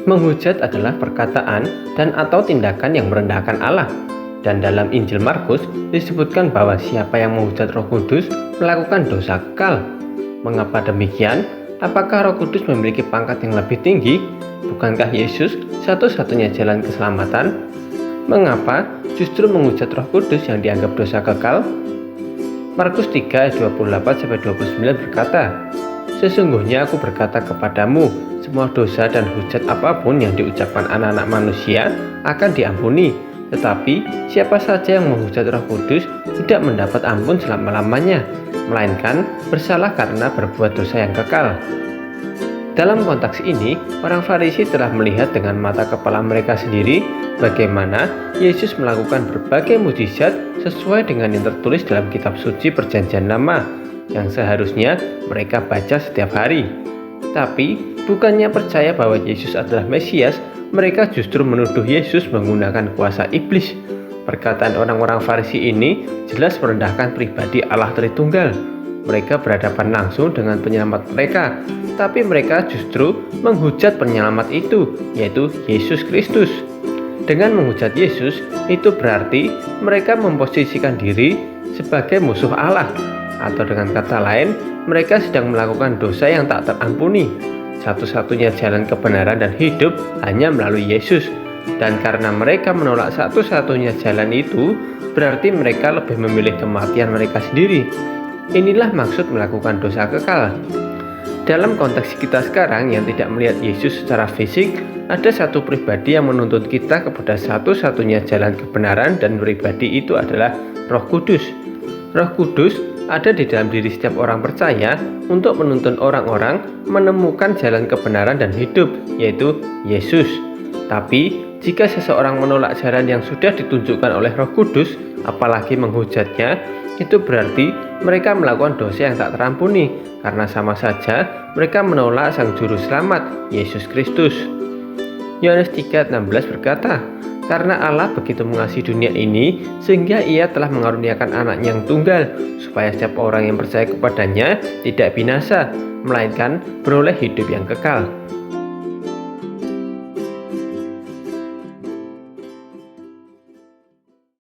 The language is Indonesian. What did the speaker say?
Menghujat adalah perkataan dan atau tindakan yang merendahkan Allah. Dan dalam Injil Markus disebutkan bahwa siapa yang menghujat Roh Kudus melakukan dosa kekal. Mengapa demikian? Apakah Roh Kudus memiliki pangkat yang lebih tinggi? Bukankah Yesus satu-satunya jalan keselamatan? Mengapa justru menghujat Roh Kudus yang dianggap dosa kekal? Markus 3 ayat 28-29 berkata, "Sesungguhnya aku berkata kepadamu, semua dosa dan hujat apapun yang diucapkan anak-anak manusia akan diampuni. Tetapi siapa saja yang menghujat Roh Kudus tidak mendapat ampun selama-lamanya, melainkan bersalah karena berbuat dosa yang kekal." Dalam konteks ini, orang Farisi telah melihat dengan mata kepala mereka sendiri bagaimana Yesus melakukan berbagai mujizat sesuai dengan yang tertulis dalam kitab suci Perjanjian Lama yang seharusnya mereka baca setiap hari. Tapi, bukannya percaya bahwa Yesus adalah Mesias, mereka justru menuduh Yesus menggunakan kuasa iblis. Perkataan orang-orang Farisi ini jelas merendahkan pribadi Allah Tritunggal. Mereka berhadapan langsung dengan penyelamat mereka, tapi mereka justru menghujat penyelamat itu, yaitu Yesus Kristus. Dengan menghujat Yesus, itu berarti mereka memposisikan diri sebagai musuh Allah, atau dengan kata lain, mereka sedang melakukan dosa yang tak terampuni. Satu-satunya jalan kebenaran dan hidup hanya melalui Yesus. Dan karena mereka menolak satu-satunya jalan itu, berarti mereka lebih memilih kematian mereka sendiri. Inilah maksud melakukan dosa kekal. Dalam konteks kita sekarang yang tidak melihat Yesus secara fisik, ada satu pribadi yang menuntun kita kepada satu-satunya jalan kebenaran, dan pribadi itu adalah Roh Kudus. Roh Kudus ada di dalam diri setiap orang percaya untuk menuntun orang-orang menemukan jalan kebenaran dan hidup, yaitu Yesus. Tapi, jika seseorang menolak jalan yang sudah ditunjukkan oleh Roh Kudus, apalagi menghujatnya, itu berarti mereka melakukan dosa yang tak terampuni, karena sama saja mereka menolak Sang Juru Selamat, Yesus Kristus. Yohanes 3:16 berkata, "Karena Allah begitu mengasihi dunia ini, sehingga Ia telah mengaruniakan Anaknya yang tunggal, supaya setiap orang yang percaya kepadanya tidak binasa, melainkan beroleh hidup yang kekal."